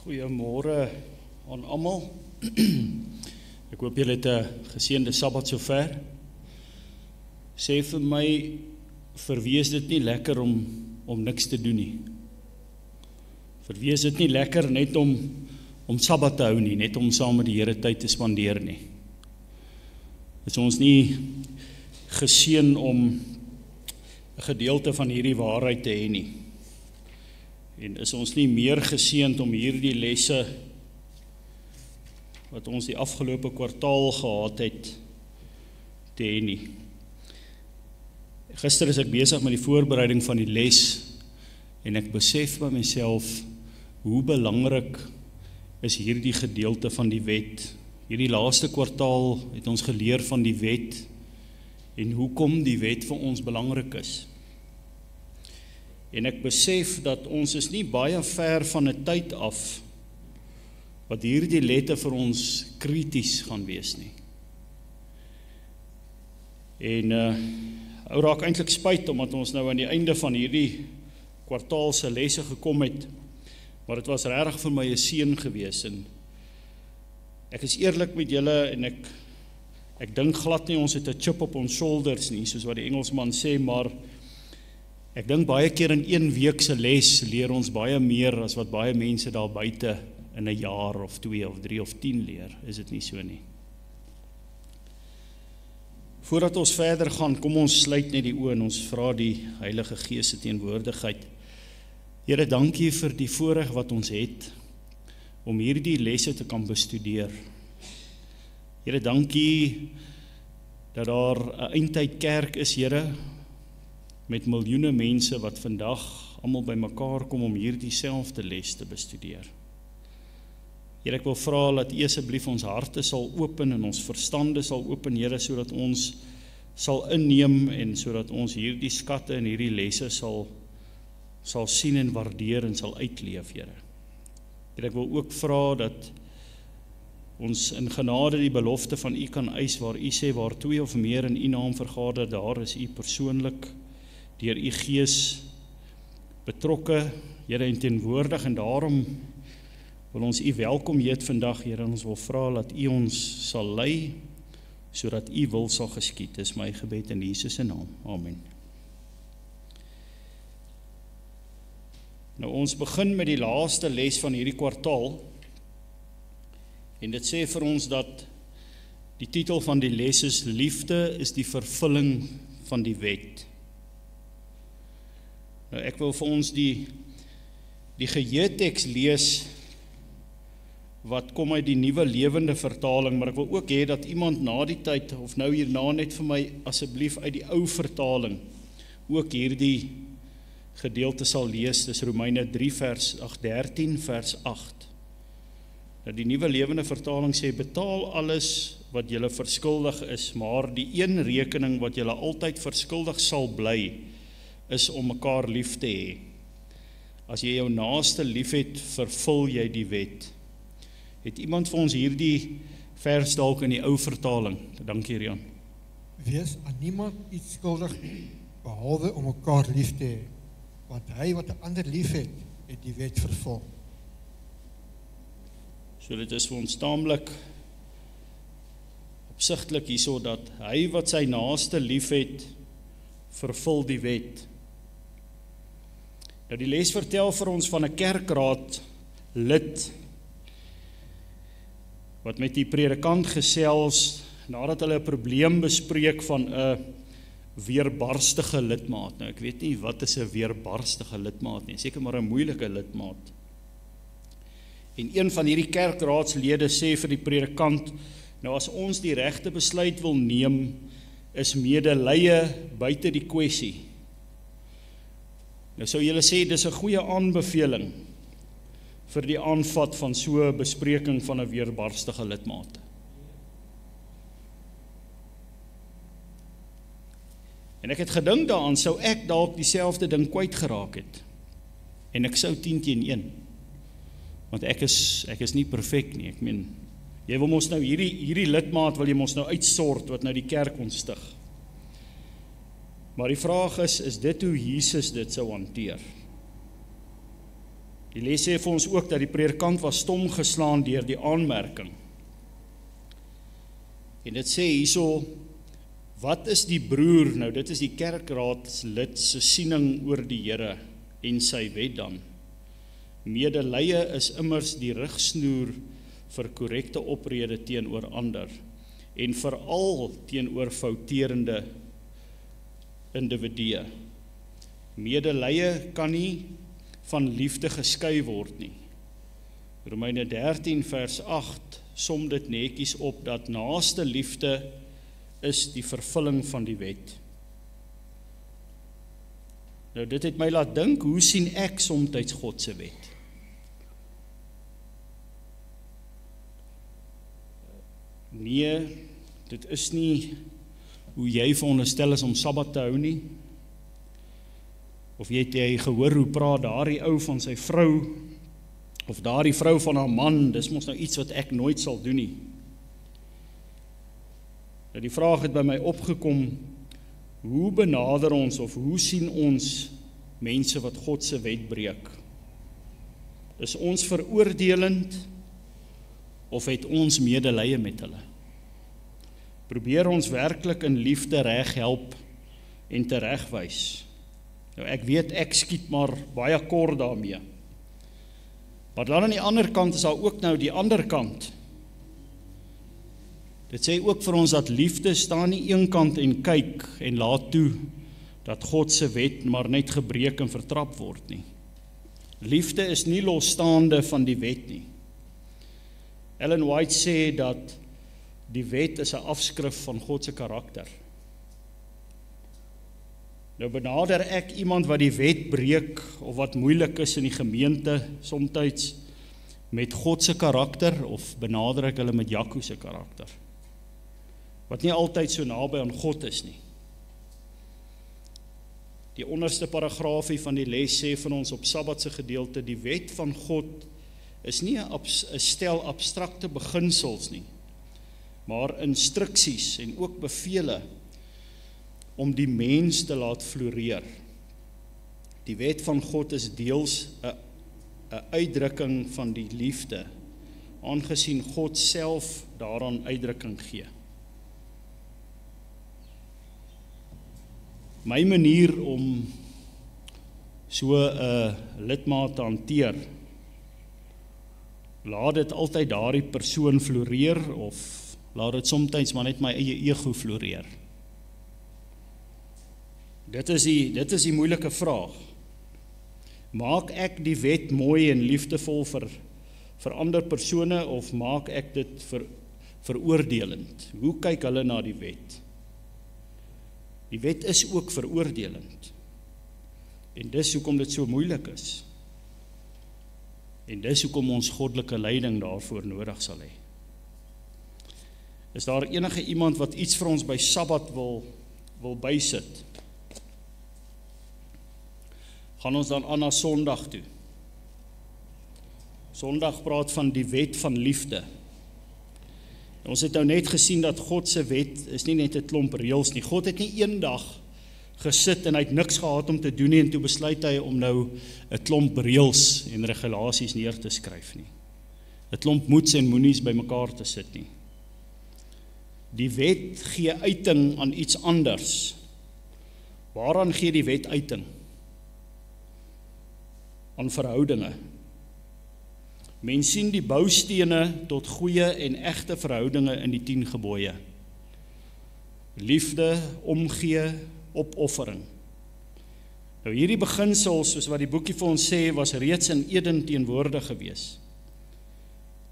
Goeiemôre aan almal. Ek hoop julle het 'n geseënde Sabbat sover. Sê vir my, vir wie is dit nie lekker om niks te doen nie? Vir wie is dit nie lekker net om Sabbat te hou nie, net om saam met die Here tyd te spandeer nie? Is ons nie geseën om 'n gedeelte van hierdie waarheid te hê nie? En is ons nie meer geseënd om hierdie lesse wat ons die afgelope kwartaal gehad het te hê nie? Gister is ek besig met die voorbereiding van die les en ek besef by myself hoe belangrik is hierdie gedeelte van die wet. Hierdie laaste kwartaal het ons geleer van die wet en hoekom die wet vir ons belangrik is. En ek besef dat ons is nie baie ver van 'n tyd af wat hierdie lette vir ons krities gaan wees nie. En ou raak eintlik spyt omdat ons nou aan die einde van hierdie kwartaal se lesse gekom het, maar dit was regtig vir my 'n seën gewees en ek is eerlik met julle en ek dink glad nie ons het 'n chip op ons shoulders nie, soos wat die Engelsman sê, maar ek dink baie keer in 1 week se les leer ons baie meer as wat baie mense daar buite in 'n jaar of 2 of 3 of 10 leer. Is dit nie so nie? Voordat ons verder gaan, kom ons sluit net die oë en ons vra die Heilige Gees se teenwoordigheid. Here, dankie vir die voorreg wat ons het om hierdie lesse te kan bestudeer. Here, dankie dat daar 'n eindtyd kerk is, Here, met miljoene mense wat vandag almal bymekaar kom om hierdie selfde les te bestudeer. Here, ek wil vra dat U asseblief ons harte sal open en ons verstande sal open, Here, sodat ons sal inneem en sodat ons hierdie skatte en hierdie lesse sal sien en waardeer en sal uitleef, Here. Here, ek wil ook vra dat ons in genade die belofte van U kan eis, waar U sê, waar 2 of meer in U naam vergader, daar is U persoonlik deur U Gees betrokke, Here, en teenwoordig, en daarom wil ons U welkom heet vandag, Here, en ons wil vra dat U ons sal lei, sodat U wil sal geskied. Dis my gebed in Jesus se naam. Amen. Nou, ons begin met die laaste les van hierdie kwartaal, en dit sê vir ons dat die titel van die les is Liefde is die vervulling van die wet. Nou, ek wil vir ons die geheeteks lees wat kom uit die Nuwe Lewende Vertaling, maar ek wil ook hê dat iemand na die tyd, of nou hierna net vir my asseblief uit die ou vertaling, ook hierdie gedeelte sal lees. Dis Romeine 13 vers 8. Dat die Nuwe Lewende Vertaling sê, betaal alles wat julle verskuldig is, maar die een rekening wat julle altyd verskuldig sal bly, is om mekaar lief te hê. As jy jou naaste lief het, vervul jy die wet. Het iemand vir ons hierdie vers dalk in die ou vertaling? Dankie, Rian. Wees aan niemand iets skuldig, behalwe om mekaar lief te hê, want hy wat 'n ander lief het die wet vervul. So dit is vir ons taamlik opsigtelik hierso dat hy wat sy naaste lief het, vervul die wet. Nou die les vertel vir ons van 'n kerkraad lid wat met die predikant gesels nadat hulle 'n probleem bespreek van 'n weerbarstige lidmaat. Nou ek weet nie wat is 'n weerbarstige lidmaat nie, seker maar 'n moeilike lidmaat. En een van hierdie kerkraadslede sê vir die predikant, nou as ons die regte besluit wil neem, is medelee buite die kwessie. Nou sou julle sê, dis 'n goeie aanbeveling vir die aanvat van so 'n bespreking van 'n weerbarstige lidmaat. En ek het gedink daaraan, sou ek dalk dieselfde ding kwyt geraak het. En ek sou 10-1. Want ek is nie perfek nie. Ek meen, jy wil mos nou hierdie lidmaat wil jy mos nou uitsort wat nou die kerk ontstig. Maar die vraag is dit hoe Jesus dit sou hanteer? Die les sê vir ons ook dat die predikant was stom geslaan deur die aanmerking. En dit sê hierso, wat is die broer, nou dit is die kerkraadslid se siening oor die Here en sy wet dan. Medelee is immers die rigsnoer vir korrekte oprede teenoor ander en veral teenoor fouterende individue. Medelee kan nie van liefde geskei word nie. Romeine 13 vers 8 som dit netjies op dat naaste liefde is die vervulling van die wet. Nou dit het my laat dink, hoe sien ek soms God se wet? Nee, dit is nie hoe jy veronderstel is om Sabbat te hou nie. Of jy gehoor hoe praat daardie ou van sy vrou, of daardie vrou van haar man, dis mos nou iets wat ek nooit sal doen nie. Nou die vraag het by my opgekom, hoe benader ons of hoe sien ons mense wat God se wet breek? Is ons veroordelend of het ons medelee met hulle? Probeer ons werklik in liefde reg help en teregwys? Nou ek weet ek skiet maar baie kort daarmee. Maar dan aan die ander kant is daar ook nou die ander kant. Dit sê ook vir ons dat liefde staan nie een kant en kyk en laat toe dat God se wet maar net gebreek en vertrap word nie. Liefde is nie losstaande van die wet nie. Ellen White sê dat die wet is 'n afskrif van God se karakter. Nou benader ek iemand wat die wet breek of wat moeilik is in die gemeente soms met God se karakter of benader ek hulle met Jaco se karakter? Wat nie altyd so naby aan God is nie. Die onderste paragraafie van die les sê van ons op Sabbat se gedeelte, die wet van God is nie 'n stel abstrakte beginsels nie, maar instruksies en ook bevele om die mens te laat floreer. Die wet van God is deels 'n uitdrukking van die liefde, aangesien God self daaraan uitdrukking gee. My manier om so 'n lidmaat te hanteer, laat dit altyd daardie persoon floreer of laat dit soms maar net my eie ego floreer? Dit is die moeilike vraag. Maak ek die wet mooi en liefdevol vir ander persone of maak ek dit veroordelend? Hoe kyk hulle na die wet? Die wet is ook veroordelend. En dis hoekom dit so moeilik is. En dis hoekom ons goddelike leiding daarvoor nodig sal hê. Is daar enige iemand wat iets vir ons by Sabbat wil bysit? Gaan ons dan aan na Sondag toe. Sondag praat van die wet van liefde. Ons het nou net gesien dat God se wet is nie net 'n klomp reëls nie. God het nie eendag gesit en hy het niks gehad om te doen nie en toe besluit hy om nou 'n klomp reëls en regulasies neer te skryf nie. 'n klomp moets en moenies bymekaar te sit nie. Die wet gee uiting aan iets anders. Waaraan gee die wet uiting? Aan verhoudinge. Mens sien die boustene tot goeie en egte verhoudinge in die 10 gebooie. Liefde, omgee, opoffering. Nou hierdie beginsels, soos wat die boekie vir ons sê, was reeds in Eden teenwoordig gewees.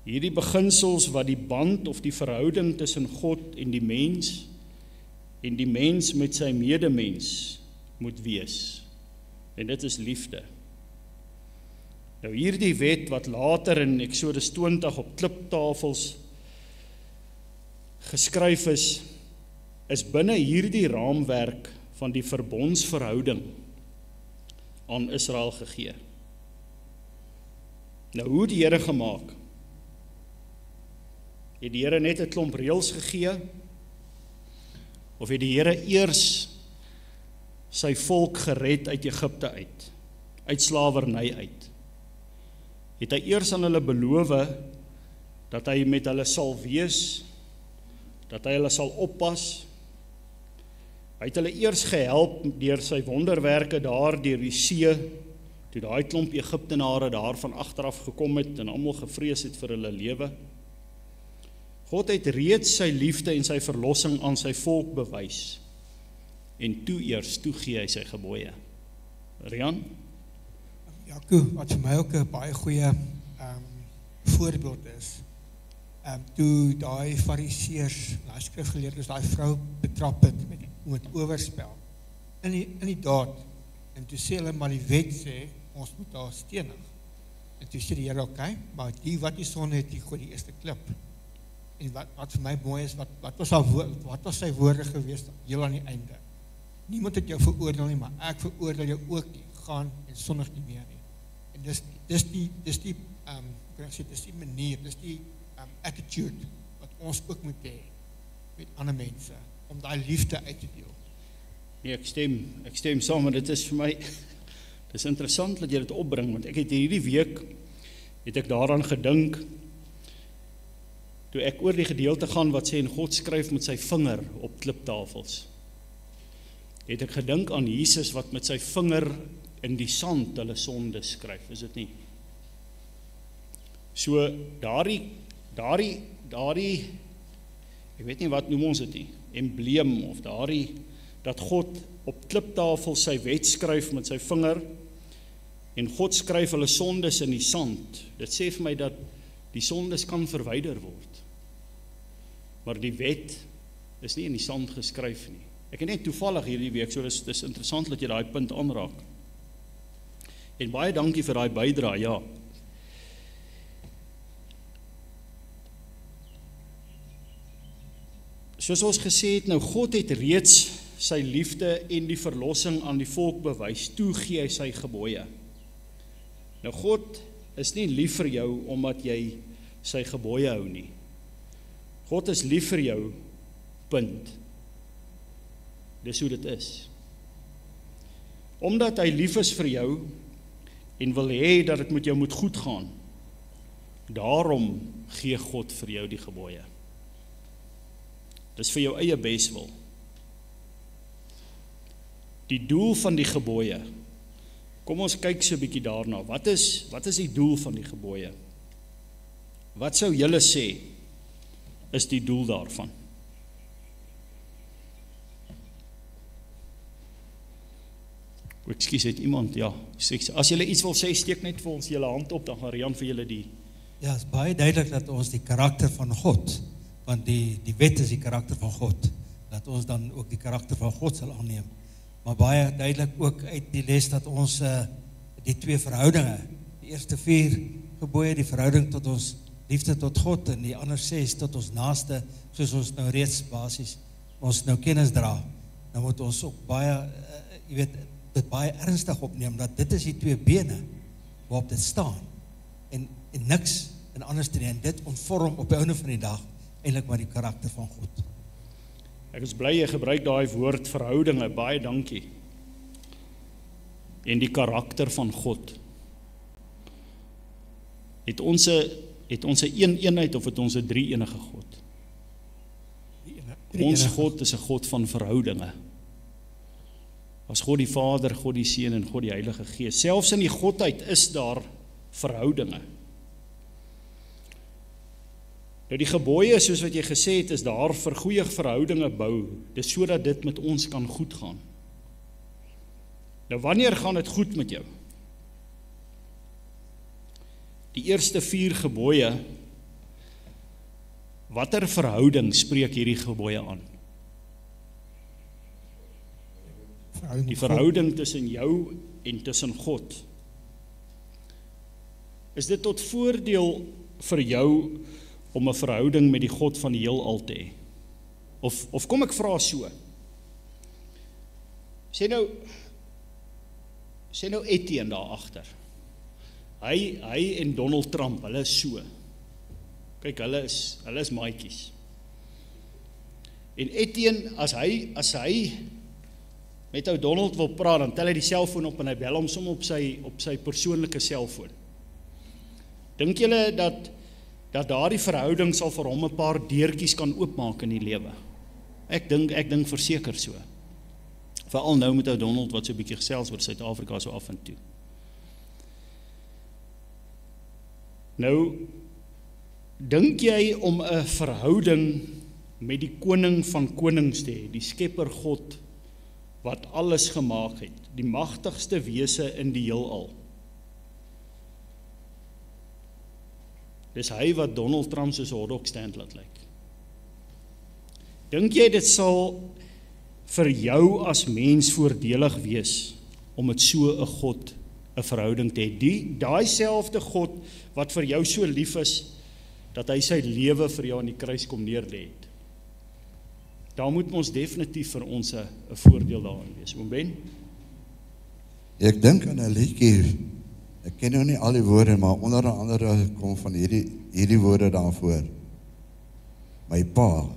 Hierdie beginsels wat die band of die verhouding tussen God en die mens met sy medemens moet wees. En dit is liefde. Nou hierdie wet wat later in Eksodus 20 op kliptafels geskryf is binne hierdie raamwerk van die verbondsverhouding aan Israel gegee. Nou hoe het die Here gemaak? Het die Here net 'n klomp reëls gegee? Of het die Here eers sy volk gered uit Egipte uit slawerny uit? het hy eers aan hulle beloof dat hy met hulle sal wees, dat hy hulle sal oppas. Hy het hulle eers gehelp deur sy wonderwerke daar deur die see, toe daai klomp Egiptenare daar van agteraf gekom het en almal gevrees het vir hulle lewe. God het reeds sy liefde en sy verlossing aan sy volk bewys. En toe gee hy sy gebooie. Rian? Jaco, wat vir my ook 'n baie goeie voorbeeld is. Toe daai fariseërs, daai skrifgeleerdes, daai vrou betrap het met oorspel. In die daad. En toe sê hulle, maar die wet sê, ons moet daar stenig. En toe sê die Here, okay, maar die wat die sonde het, die gooi die eerste klip. En wat vir my mooi is, wat was sy woorde gewees, heel aan die einde. Niemand het jou veroordeel nie, maar ek veroordeel jou ook nie. Gaan en sondig nie meer nie. En dis die manier, dis die attitude wat ons ook moet hê met ander mense, om daai liefde uit te deel. Nee, ek stem saam, maar dit is vir my, dit is interessant dat jy dit opbring, want ek het hierdie week, het ek daaraan gedink, toe ek oor die gedeelte gaan wat sê, en God skryf met sy vinger op kliptafels, het ek gedink aan Jesus wat met sy vinger in die sand hulle sonde skryf, is dit nie? So, daardie, ek weet nie wat noem ons dit nie, embleem of dat God op kliptafel sy wet skryf met sy vinger, en God skryf hulle sondes in die sand. Dit sê vir my dat die sondes kan verwyder word, maar die wet is nie in die sand geskryf nie. Ek het net toevallig hierdie week, so dis interessant dat jy daai punt aanraak. En baie dankie vir daai bydrae, ja. Soos ons gesê het, nou God het reeds sy liefde en die verlossing aan die volk bewys, toe gee hy sy gebooie. Nou God is nie lief vir jou omdat jy sy gebooie hou nie. God is lief vir jou, punt. Dis hoe dit is. Omdat hy lief is vir jou en wil hê dat dit met jou moet goed gaan, daarom gee God vir jou die gebooie. Dis vir jou eie beswil. Die doel van die gebooie. Kom ons kyk so 'n bietjie daarna. Wat is die doel van die gebooie? Wat sou julle sê is die doel daarvan? Ekskuus, het iemand, ja. As julle iets wil sê, steek net vir ons julle hand op, dan gaan Rian vir julle die. Ja, is baie duidelik dat ons die karakter van God, want die wet is die karakter van God, dat ons dan ook die karakter van God sal aanneem. Maar baie duidelik ook uit die les dat ons die twee verhoudinge, die eerste 4 gebooie, die verhouding tot ons liefde tot God, en die ander 6 tot ons naaste, soos ons nou reeds basies ons nou kennis dra, dan moet ons ook baie, dit baie ernstig opneem, dat dit is die 2 bene waarop dit staan, en niks en anders te neem, dit ontvorm op die einde van die dag eintlik maar die karakter van God. Ek is bly jy gebruik daai woord verhoudinge, baie dankie. En die karakter van God. Het ons 'n een-eenheid of het ons 'n drie-enige God? Ons God is 'n God van verhoudinge. As God die Vader, God die Seun en God die Heilige Gees. Selfs in die Godheid is daar verhoudinge. Nou die gebooie, soos wat jy gesê het, is daar vir goeie verhoudinge bou, dis sodat dit met ons kan goed gaan. Nou wanneer gaan dit goed met jou? Die eerste 4 gebooie, watter verhouding spreek hierdie gebooie aan? Die verhouding tussen jou en tussen God. Is dit tot voordeel vir jou om 'n verhouding met die God van die heelal te hê? Of kom ek vra so? Sê nou Etienne daar agter. Hy en Donald Trump, hulle is so. Kyk, hulle is maatjies. En Etienne, as hy met ou Donald wil praat, dan tel hy die selfoon op en hy bel hom som op sy persoonlike selfoon. Dink julle dat daardie verhouding sal vir hom 'n paar deurtjies kan oopmaak in die lewe? Ek dink verseker so. Veral nou met ou Donald wat so 'n bietjie gesels oor Suid-Afrika so af en toe. Nou, dink jy om 'n verhouding met die koning van konings te hê, die skepper God, wat alles gemaak het, die magtigste wese in die heelal? Dis hy wat Donald Trump soos 'n hotdog stand laat lyk. Dink jy dit sal vir jou as mens voordelig wees om met so 'n God 'n verhouding te hê? Daai selfde God wat vir jou so lief is dat hy sy lewe vir jou aan die kruis kom neerlê het. Daar moet ons definitief vir ons 'n voordeel daarin wees. Oom Ben? Ek dink aan 'n liedjie. Ek ken nou nie al die woorde, maar onder andere kom van hierdie woorde daarvoor. My pa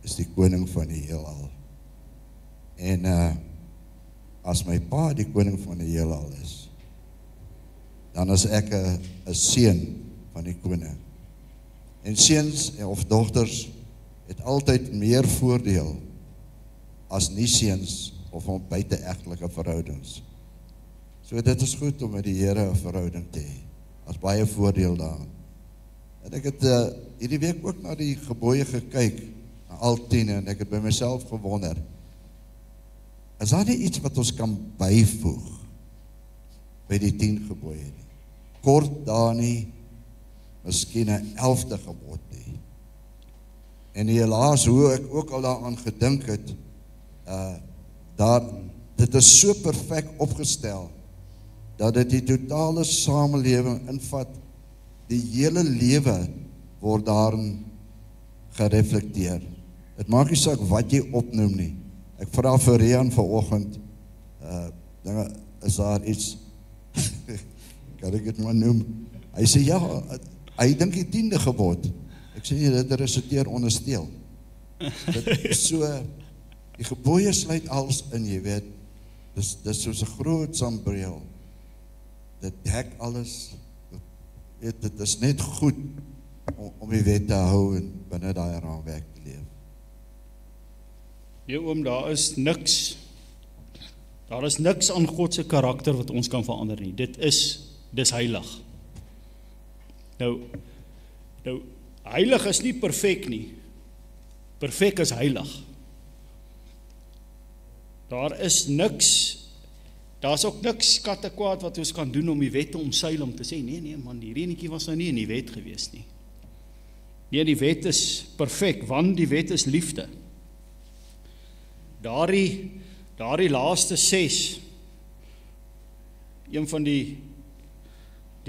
is die koning van die heelal. En as my pa die koning van die heelal is, dan is ek 'n seun van die koning. En seuns of dogters het altyd meer voordeel as nie seuns of om buiteegtelike verhoudings. So dit is goed om met die Here 'n verhouding te hê. Daar's baie voordeel daarin. En ek het hierdie week ook na die gebooie gekyk, na al 10, en ek het by myself gewonder, is daar nie iets wat ons kan byvoeg by die 10 gebooie nie? Kort daar nie, miskien 'n 11de gebod nie. En helaas, hoe ek ook al daaraan gedink het, dit is so perfek opgestel, dat dit die totale samelewing invat, die hele lewe word daarin gereflekteer. Dit maak nie saak wat jy opnoem nie. Ek vra vir Rian vanoggend, is daar iets, kan ek dit maar noem? Hy sê ja, hy dink die 10de gebod. Ek sê dit resulteer onder steel. Dit is so, die gebooie sluit alles in, jy weet. Dis soos 'n groot sambreel. Dit dek alles. Dit is net goed om die wet te hou en binne daai raamwerk te leef. Ja oom, daar is niks aan God se karakter wat ons kan verander nie. Dis heilig. Nou, heilig is nie perfek nie. Perfek is heilig. Daar's ook niks skattekwaad wat ons kan doen om die wet te omseil, om te sê, nee man, die enetjie was nou nie in die wet gewees nie. Nee, die wet is perfek, want die wet is liefde. Daardie laaste 6, een van die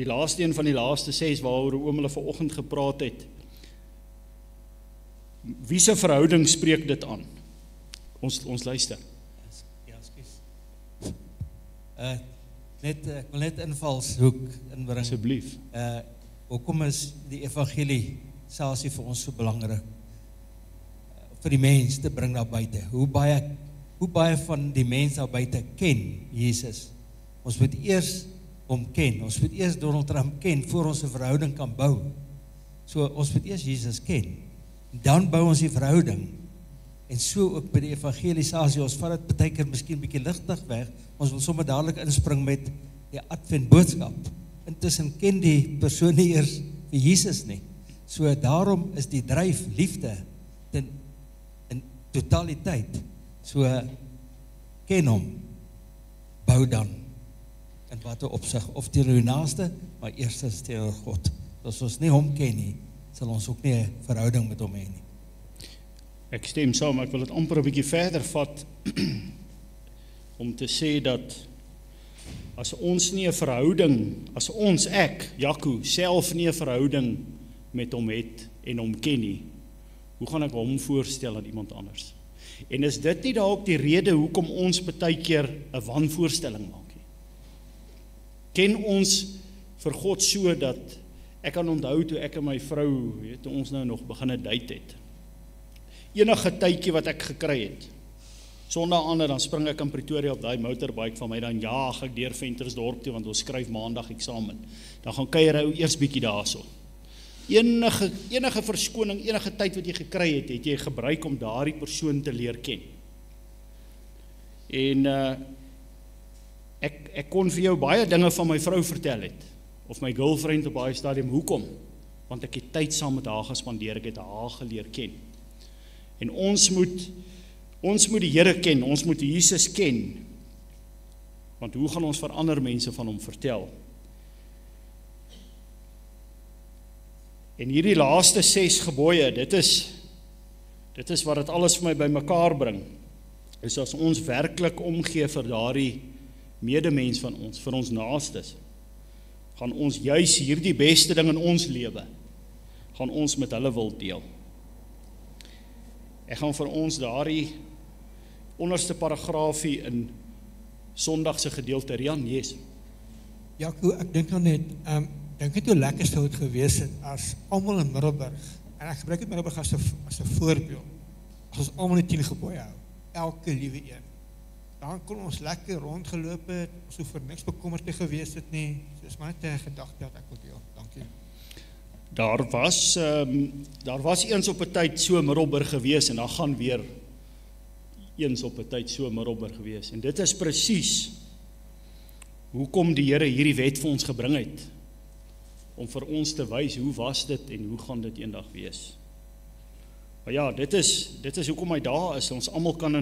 laaste 6, waaroor oom hulle vanoggend gepraat het, wie se verhouding spreek dit aan? Ons luister. Ja, ekskuus. Ek wil net invalshoek inbring. Asseblief. Hoekom is die evangelie selfs vir ons so belangrik? Vir die mens te bring daar buite. Hoe baie van die mens daar buite ken Jesus? Ons moet eers hom ken. Ons moet eers Donald Trump ken voor ons 'n verhouding kan bou. So ons moet eers Jesus ken. Dan bou ons die verhouding. En so ook by die evangelisasie, ons vat dit baie keer miskien bietjie ligtig weg. Ons wil sommer dadelik inspring met die advent boodskap. Intussen ken die persoon nie eers vir Jesus nie. So daarom is die dryf liefde in totaliteit. So ken hom, bou dan in watter opsig, of teenoor die naaste, maar eerstens teenoor God. As ons nie hom ken nie, sal ons ook nie 'n verhouding met hom hê nie. Ek stem saam, ek wil dit amper 'n bietjie verder vat om te sê dat as ons nie 'n verhouding, Jaco, self nie 'n verhouding met hom het en hom ken nie, hoe gaan ek hom voorstel aan iemand anders? En is dit nie dalk die rede hoekom ons baie keer 'n wanvoorstelling maak nie? Ken ons vir God so dat ek kan onthou toe ek en my vrou, toe ons nou nog begin date het. Enige tydjie wat ek gekry het, Sondaande dan spring ek in Pretoria op daai motorbike van my, dan jaag ek deur Ventersdorp toe, want ons skryf maandag eksamen. Dan gaan kuier hy eers bietjie daarso. Enige verskoning, enige tyd wat jy gekry het, het jy gebruik om daardie persoon te leer ken. En ek kon vir jou baie dinge van my vrou vertel het, of my girlfriend op daai stadium. Hoekom? Want ek het tyd saam met haar gespandeer, ek het haar geleer ken. En ons moet die Here ken, ons moet Jesus ken, want hoe gaan ons vir ander mense van hom vertel? En hierdie laaste 6 gebooie, dit is wat dit alles vir my bymekaar bring, is as ons werklik omgee vir daardie medemens van ons, vir ons naastes, gaan ons juis hierdie beste ding in ons lewe, gaan ons met hulle wil deel. Ek gaan vir ons daardie onderste paragraafie in Sondagse gedeelte, Rian, yes. Jaco, ek dink dan net, dink het hoe lekker sou het gewees het as almal in Middelburg, en ek gebruik het Middelburg as 'n voorbeeld, as ons almal die 10 gebooie hou, elke liewe een, dan kon ons lekker rondgeloop het, ons hoef vir niks bekommerd te gewees het nie, dis maar net 'n gedagte wat ek wil deel, dankie. Daar was eens op 'n tyd so Middelburg gewees, en dan gaan weer eens op 'n tyd so Middelburg gewees, en dit is presies hoekom die Here hierdie wet vir ons gebring het, om vir ons te wys hoe was dit en hoe gaan dit eendag wees. Maar ja, dit is hoekom hy daar is, ons almal kan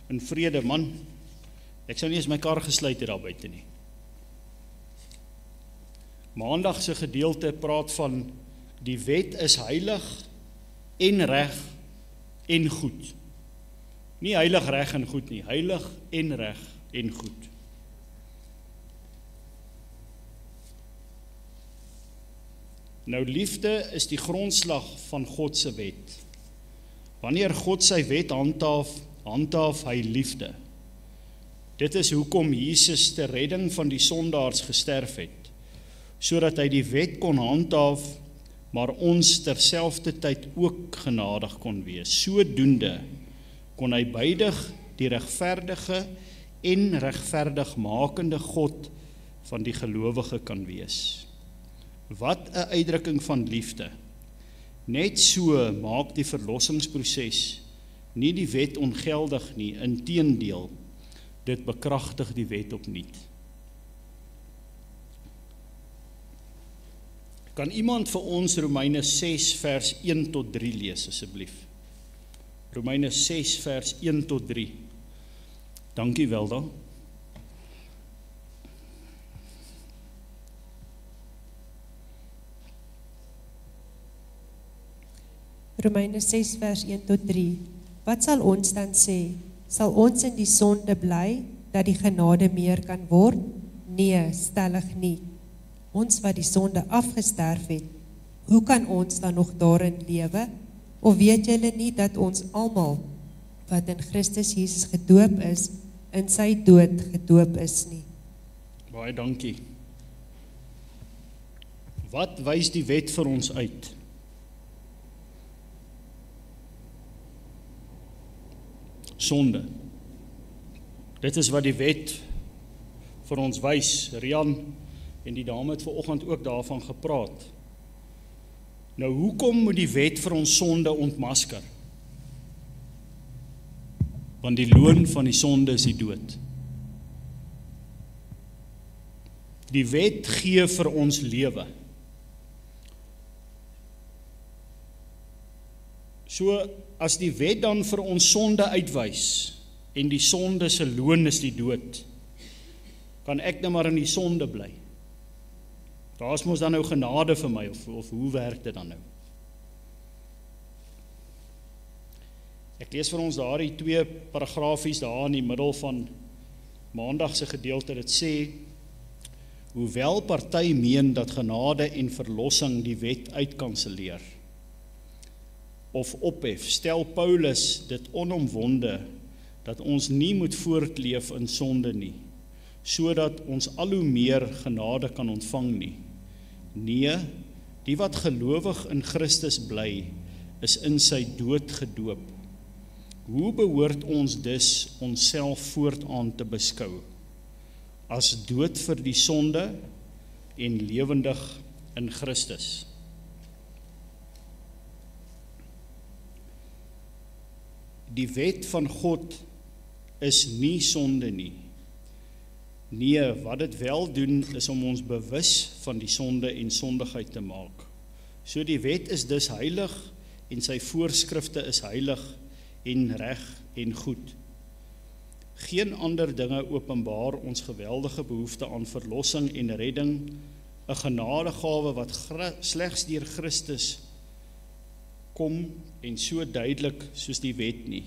in vrede, man, ek sou nie eens my kar gesluit het daar buite nie. Maandag se gedeelte praat van die wet is heilig en reg en goed. Nie heilig, reg en goed nie, heilig en reg en goed. Nou liefde is die grondslag van God se wet. Wanneer God sy wet handhaaf hy liefde. Dit is hoekom Jesus ter redding van die sondaars gesterf het, sodat hy die wet kon handhaaf, maar ons terselfdertyd ook genadig kon wees. Sodoende kon hy beidig die regverdige en regverdigmakende God van die gelowige kan wees. Wat 'n uitdrukking van liefde. Net so maak die verlossingsproses nie die wet ongeldig nie, inteendeel, dit bekragtig die wet opnuut. Kan iemand vir ons Romeine 6 vers 1 tot 3 lees asseblief? Romeine 6 vers 1 tot 3. Dankie wel dan. Romeine 6 vers 1 tot 3. Wat sal ons dan sê? Sal ons in die sonde bly, dat die genade meer kan word? Nee, stellig nie. Ons wat die sonde afgesterf het, hoe kan ons dan nog daarin lewe? Of weet julle nie dat ons almal wat in Christus Jesus gedoop is, in sy dood gedoop is nie? Baie dankie. Wat wys die wet vir ons uit? Sonde. Dit is wat die wet vir ons wys. Rian en die dame het vanoggend ook daarvan gepraat. Nou, hoekom moet die wet vir ons sonde ontmasker? Want die loon van die sonde is die dood. Die wet gee vir ons lewe. So, as die wet dan vir ons sonde uitwys, en die sonde se loon is die dood, kan ek nou maar in die sonde bly. Daar is mos dan nou genade vir my, of hoe werk dit dan nou? Ek lees vir ons daardie 2 paragrafies daar in die middel van Maandag se gedeelte, dit sê, hoewel party meen dat genade en verlossing die wet uitkanselleer, of ophef, stel Paulus dit onomwonde, dat ons nie moet voortleef in sonde nie, sodat ons al hoe meer genade kan ontvang nie. Nee, die wat gelowig in Christus bly, is in sy dood gedoop. Hoe behoort ons dus onsself voortaan te beskou? As dood vir die sonde en lewendig in Christus. Die wet van God is nie sonde nie. Nee, wat dit wel doen is om ons bewus van die sonde en sondigheid te maak. So die wet is dus heilig en sy voorskrifte is heilig en reg en goed. Geen ander dinge openbaar ons geweldige behoefte aan verlossing en redding, 'n genadegawe wat slegs deur Christus kom en so duidelik soos die wet nie.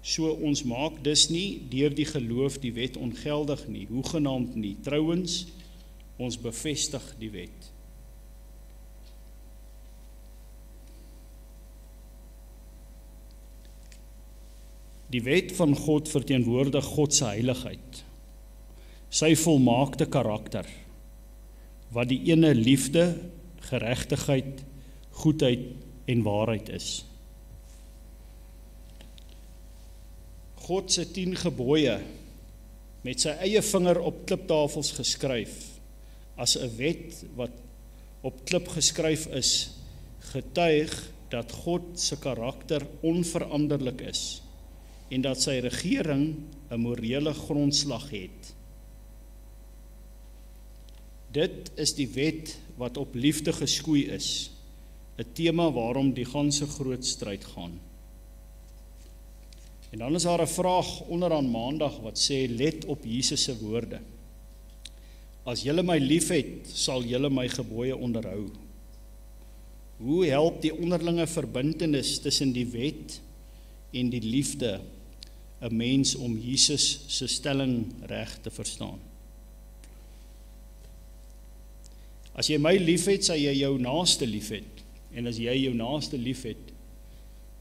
So ons maak dus nie deur die geloof die wet ongeldig nie, hoegenaamd nie. Trouwens, ons bevestig die wet. Die wet van God verteenwoordig God se heiligheid, sy volmaakte karakter, wat die ene liefde, geregtigheid, goedheid en waarheid is. God se 10 gebooie met sy eie vinger op kliptafels geskryf, as 'n wet wat op klip geskryf is, getuig dat God se karakter onveranderlik is en dat sy regering 'n morele grondslag het. Dit is die wet wat op liefde geskoei is, 'n tema waarom die ganse groot stryd gaan. En dan is daar 'n vraag onderaan Maandag wat sê, let op Jesus se woorde. As julle my liefhet, sal julle my gebooie onderhou. Hoe help die onderlinge verbintenis tussen die wet en die liefde 'n mens om Jesus se stelling reg te verstaan? As jy my liefhet, sal jy jou naaste liefhet. En as jy jou naaste liefhet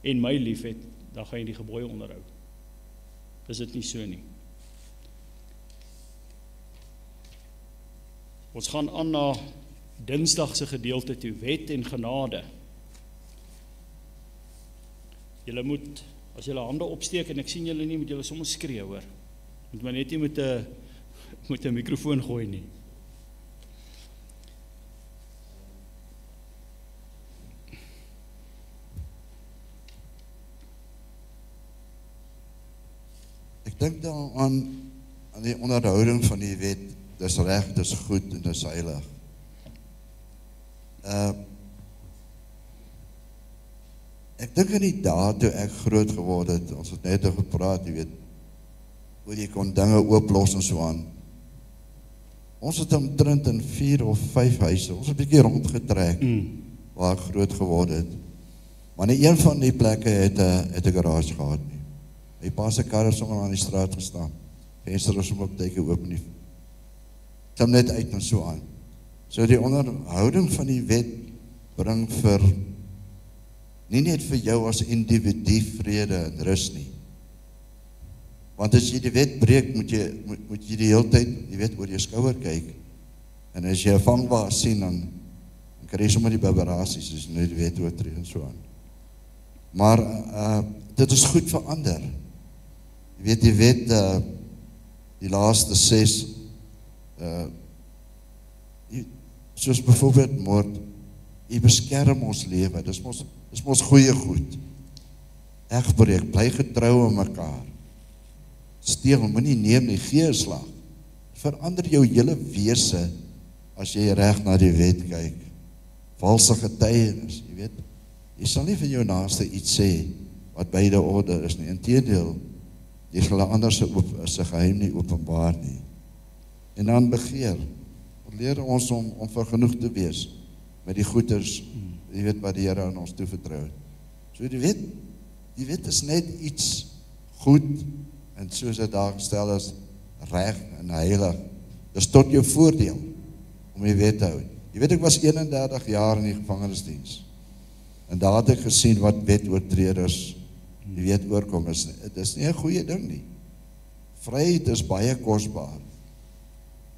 en my liefhet, dan gaan jy die gebooie onderhou. Is dit nie so nie? Ons gaan aan na Dinsdag se gedeelte toe, wet en genade. Julle moet, as julle hande opsteek, en ek sien julle nie, moet julle sommer skree, hoor. Moet maar net nie met 'n mikrofoon gooi nie. Ek dink dan aan die onderhouding van die wet, dis reg, dis goed en dis heilig. Ek dink in die dae toe ek groot geword het, ons het net oor gepraat, jy weet, hoe jy kon dinge ooplos en so aan. Ons het omtrent in 4 of 5 huise, ons het 'n bietjie rondgetrek, waar ek groot geword het. Maar nie een van die plekke het 'n garage gehad nie. My pa se kar het sommer aan die straat gestaan. Venster was sommer op tydjie oop nie. Klim net uit en so aan. So die onderhouding van die wet bring vir nie net vir jou as individu vrede en rus nie. Want as jy die wet breek, moet jy die hele tyd, jy weet, oor jou skouer kyk. En as jy 'n vangbaas sien, dan kry jy sommer die bibberasies, as jy nou die wet oortree en so aan. Maar dit is goed vir ander. Jy weet, die wet, die laaste 6, soos byvoorbeeld moord, jy beskerm ons lewe, dis mos goeie goed. Egbreek, bly getrou aan mekaar. Steel, moenie neem nie, gee 'n slag. Verander jou hele wese as jy reg na die wet kyk. Valse getuienis, jy weet. Jy sal nie van jou naaste iets sê wat buite orde is nie. Inteendeel, jy sal ander se geheim nie openbaar nie. En dan begeer. Leer ons om vergenoeg te wees met die goeders, jy weet, wat die Here aan ons toevertrou het. So die wet is net iets goed, en soos dit daar gestel is, reg en heilig. Dis tot jou voordeel om die wet te hou. Jy weet, ek was 31 jaar in die gevangenisdiens. En daar het ek gesien wat wetoortreders, jy weet, oorkom. Dit is nie 'n goeie ding nie. Vryheid is baie kosbaar.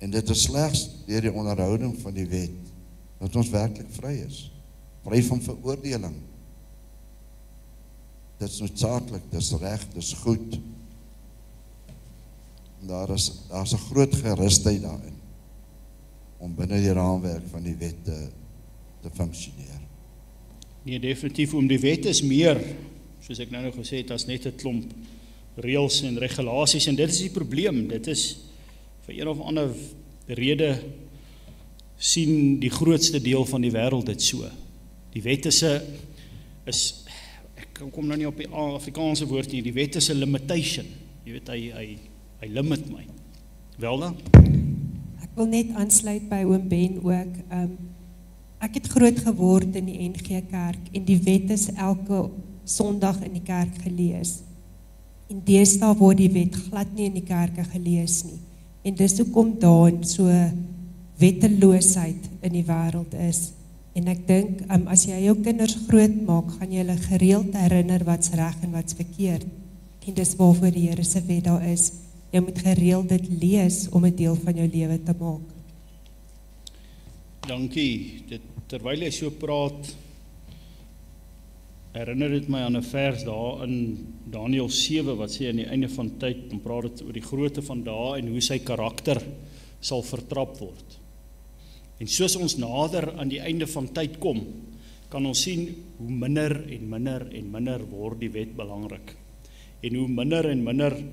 En dit is slegs deur die onderhouding van die wet dat ons werklik vry is. Vry van veroordeling. dit is noodsaaklik, dit is reg, dit is goed. En daar is 'n groot gerusheid daarin, om binne die raamwerk van die wet te funksioneer. Nee, definitief, die wet is meer, soos ek nou gesê het, as net 'n klomp reëls en regulasies, en dit is die probleem, dit is vir een of ander rede sien die grootste deel van die wêreld dit so. Die wet is ek kom nou nie op die Afrikaanse woord nie, die wet is 'n limitation, jy weet, hy limit my. Wel dan? Ek wil net aansluit by oom Ben ook. Ek het groot geword in die NG Kerk en die wet is elke Sondag in die kerk gelees. En deesdae word die wet glad nie in die kerke gelees nie. En dis hoekom daar so wetteloosheid in die wêreld is. En ek dink, as jy jou kinders groot maak, gaan jy hulle gereeld herinner wat's reg en wat's verkeerd. En dis waarvoor die Here se wet daar is. Jy moet gereeld dit lees om 'n deel van jou lewe te maak. Dankie. Terwyl jy so praat, herinner dit my aan 'n vers daar in Daniël 7 wat sê aan die einde van tyd, dan praat dit oor die grootte van dae en hoe sy karakter sal vertrap word. En soos ons nader aan die einde van tyd kom, kan ons sien hoe minder en minder en minder word die wet belangrik. En hoe minder en minder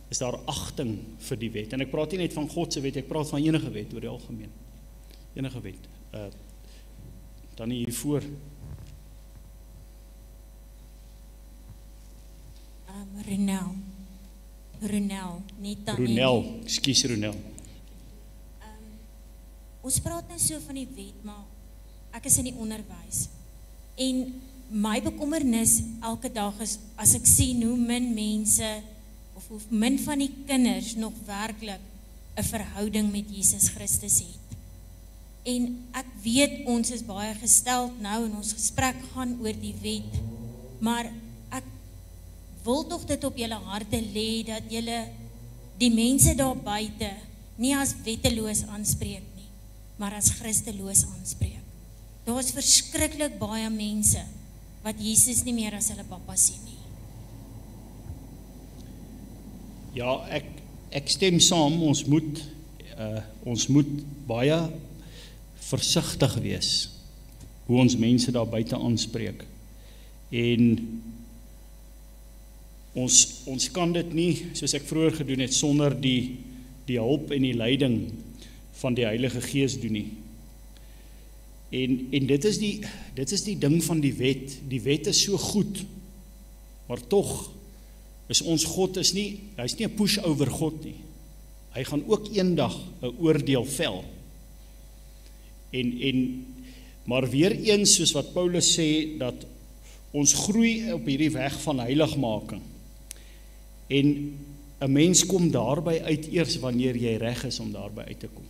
is daar agting vir die wet. En ek praat nie net van God se wet, ek praat van enige wet oor die algemeen. Enige wet. Dan hiervoor. Ronel, nie dan Ronel, ekskuus Ronel. Ons praat nou so van die wet, maar ek is in die onderwys. En my bekommernis elke dag is, as ek sien hoe min mense, of hoe min van die kinders nog werklik 'n verhouding met Jesus Christus het. En ek weet ons is baie gesteld nou en ons gesprek gaan oor die wet, maar ek wil tog dit op julle harte lê dat julle die mense daar buite nie as wetteloos aanspreek nie, maar as Christeloos aanspreek. Daar is verskriklik baie mense wat Jesus nie meer as hulle pappa sien nie. Ja, ek stem saam, ons moet baie versigtig wees hoe ons mense daar buite aanspreek. En ons kan dit nie, soos ek vroeër gedoen het, sonder die hulp en die leiding van die Heilige Gees doen nie. En dit is die ding van die wet. Die wet is so goed, maar tog is ons God hy's nie 'n pushover God nie. Hy gaan ook eendag 'n oordeel vel. Maar weer eens, soos wat Paulus sê, dat ons groei op hierdie weg van heiligmaking. En 'n mens kom daarby uit eers wanneer jy reg is om daarby uit te kom.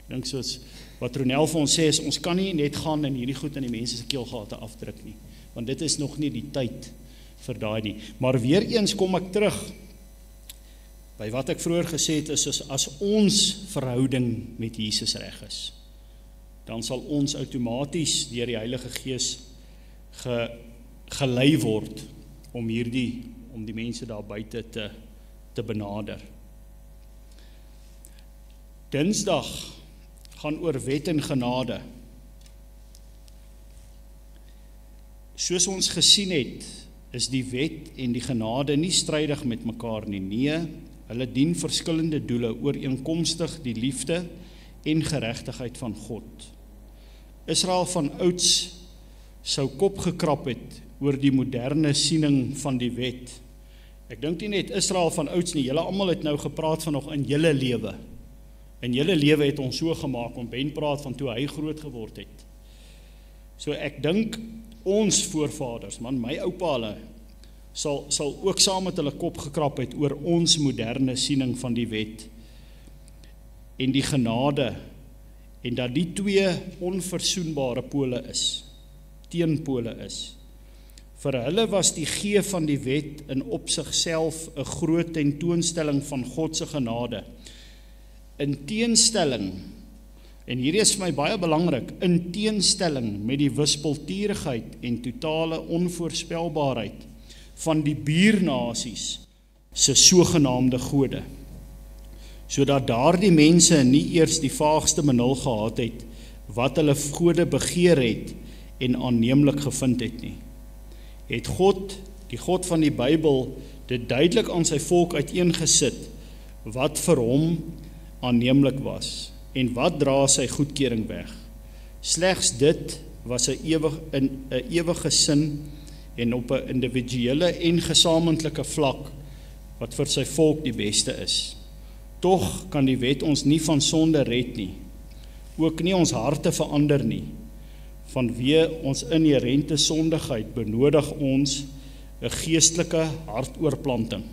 Ek dink soos wat Ronel vir ons sê, is ons kan nie net gaan en hierdie goed in die mense se keelgate afdruk nie, want dit is nog nie die tyd vir daai nie. Maar weer eens kom ek terug by wat ek vroeër gesê het, is as ons verhouding met Jesus reg is, dan sal ons outomaties deur die Heilige Gees gelei word om die mense daar buite te benader. Dinsdag gaan oor wet en genade. Soos ons gesien het, is die wet en die genade nie strydig met mekaar nie. Nee, hulle dien verskillende doele ooreenkomstig die liefde en geregtigheid van God. Israel van ouds sou kop gekrap het oor die moderne siening van die wet. Ek dink nie net Israel van ouds nie, julle almal het nou gepraat van nog in julle lewe. In julle lewe het ons so gemaak, om Ben praat van toe hy groot geword het. So ek dink ons voorvaders, my oupa hulle, sal ook saam met hulle kop gekrap het oor ons moderne siening van die wet en die genade, en dat die twee onversoenbare pole is, teenpole is. Vir hulle was die gee van die wet in op sigself 'n groot tentoonstelling van God se genade. In teenstelling, en hierdie is vir my baie belangrik, in teenstelling met die wispelturigheid en totale onvoorspelbaarheid van die buurnasies se sogenaamde gode, sodat daardie mense nie eers die vaagste benul gehad het wat hulle gode begeer het en aanneemlik gevind het nie. Het God, die God van die Bybel, dit duidelik aan sy volk uiteengesit wat vir hom aanneemlik was en wat dra sy goedkeuring weg. Slegs dit was 'n ewige sin en op 'n individuele en gesamentlike vlak wat vir sy volk die beste is. Tog kan die wet ons nie van sonde red nie, ook nie ons harte verander nie. Vanweë ons inherente sondigheid benodig ons 'n geestelike hartoorplanting.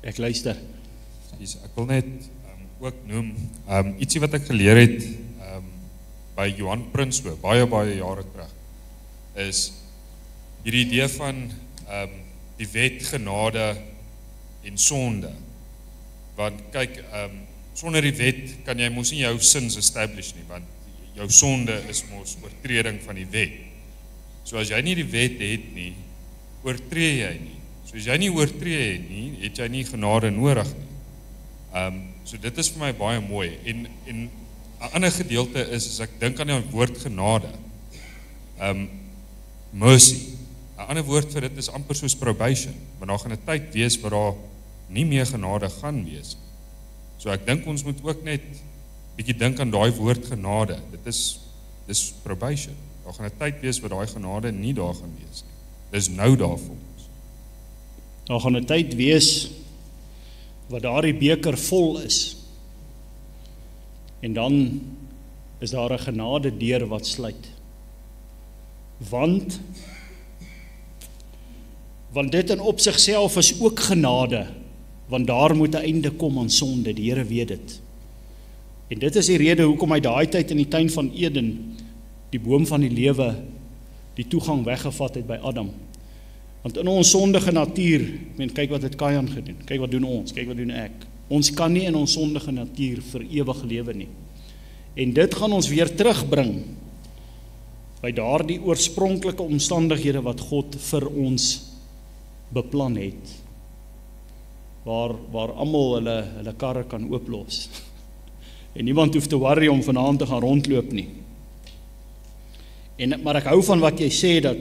Ek luister. Ek wil net ook noem, ietsie wat ek geleer het by Johan Prinsloo, baie jare terug, is hierdie idee van die wet, genade en sonde. Want kyk, sonder die wet kan jy mos nie jou sins establish nie, want jou sonde is mos oortreding van die wet. So as jy nie die wet het nie, oortree jy nie. So as jy nie oortree het nie, het jy nie genade nodig nie. So dit is vir my baie mooi. En 'n ander gedeelte is, as ek dink aan die woord genade, mercy. 'n Ander woord vir dit is amper soos probation, want daar gaan 'n tyd wees waar daar nie meer genade gaan wees. So ek dink ons moet ook net bietjie dink aan daai woord genade. Dis probation. Daar gaan 'n tyd wees waar daai genade nie daar gaan wees nie. Dis nou daar vir ons. Daar gaan 'n tyd wees waar daardie beker vol is. En dan is daar 'n genade deur wat sluit. Want dit in op sigself is ook genade, want daar moet 'n einde kom aan sonde, die Here weet dit. En dit is die rede hoekom hy daai tyd in die tuin van Eden, die boom van die lewe, die toegang weggevat het by Adam. Want in ons sondige natuur, kyk wat het Kain gedoen, kyk wat doen ons, kyk wat doen ek. Ons kan nie in ons sondige natuur vir ewig lewe nie. En dit gaan ons weer terugbring by daardie oorspronklike omstandighede wat God vir ons beplan het. Waar almal hulle karre kan ooplos. En niemand hoef te worry om vanaand te gaan rondloop nie. Maar ek hou van wat jy sê, dat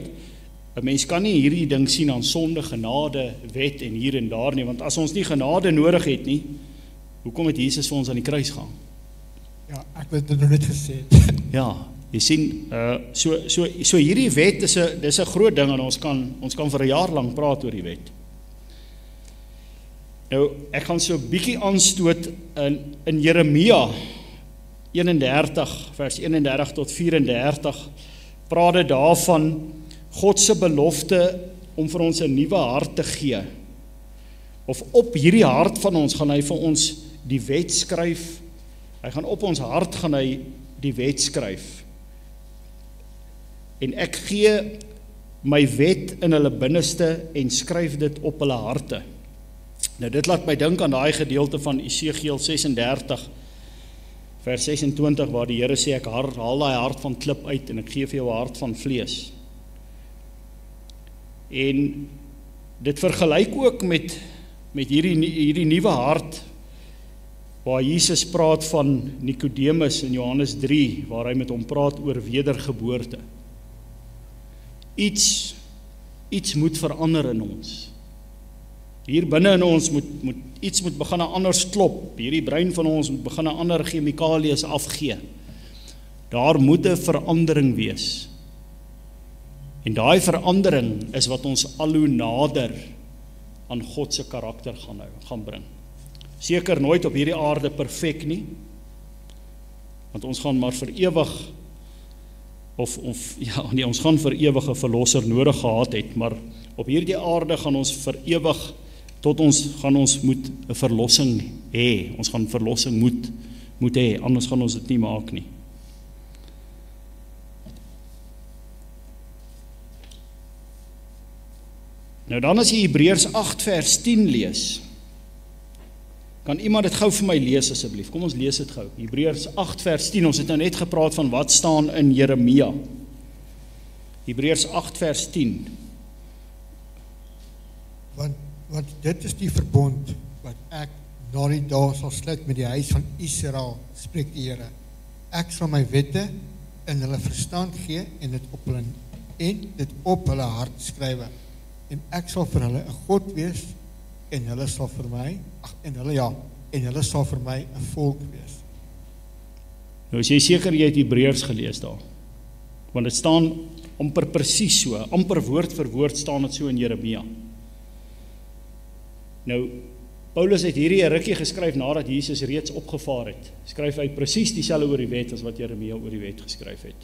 'n mens kan nie hierdie ding sien aan sonde, genade, wet en hier en daar nie, want as ons nie genade nodig het nie, hoekom het Jesus vir ons aan die kruis gaan? Ja, ek het dit nog net gesê. Ja, jy sien, so hierdie wet dis 'n groot ding, en ons kan vir 'n jaar lank praat oor die wet. Nou, ek gaan so 'n bietjie aanstoot in Jeremia 31, vers 31 tot 34, praat dit daarvan God se belofte om vir ons 'n nuwe hart te gee. Of op hierdie hart van ons gaan hy vir ons die wet skryf. Hy gaan op ons hart gaan hy die wet skryf. En ek gee my wet in hulle binneste en skryf dit op hulle harte. Nou dit laat my dink aan daai gedeelte van Esegiel 36 vers 26 waar die Here sê ek haal daai hart van klip uit en ek gee vir jou 'n hart van vlees. En dit vergelyk ook met hierdie nuwe hart waar Jesus praat van Nikodemus in Johannes 3 waar hy met hom praat oor wedergeboorte. Iets moet verander in ons. Hier binne in ons moet iets begin anders klop. Hierdie brein van ons moet begin ander chemikalieë afgee. Daar moet 'n verandering wees. En daai verandering is wat ons al hoe nader aan God se karakter gaan bring. Seker nooit op hierdie aarde perfek nie, want ons gaan maar vir ewig ons gaan vir ewig 'n verlosser nodig gehad het, maar op hierdie aarde gaan ons vir ewig gaan ons moet 'n verlossing hê. Ons gaan verlossing moet hê, anders gaan ons dit nie maak nie. Nou dan as jy Hebreërs 8 vers 10 lees, kan iemand dit gou vir my lees asseblief? Kom ons lees dit gou. Hebreërs 8 vers 10, ons het nou net gepraat van wat staan in Jeremia. Hebreërs 8 vers 10. Want dit is die verbond wat ek na die dae sal sluit met die huis van Israel, spreek die Here. Ek sal my wette in hulle verstand gee en dit op hulle hart skrywe. En ek sal vir hulle 'n God wees en hulle sal vir my, en hulle sal vir my 'n volk wees. Nou is jy seker jy het Hebreërs gelees daar? Want dit staan amper presies so, amper woord vir woord staan dit so in Jeremia. Nou, Paulus het hierdie 'n rukkie geskryf nadat Jesus reeds opgevaar het. Skryf hy presies dieselfde oor die wet as wat Jeremia oor die wet geskryf het.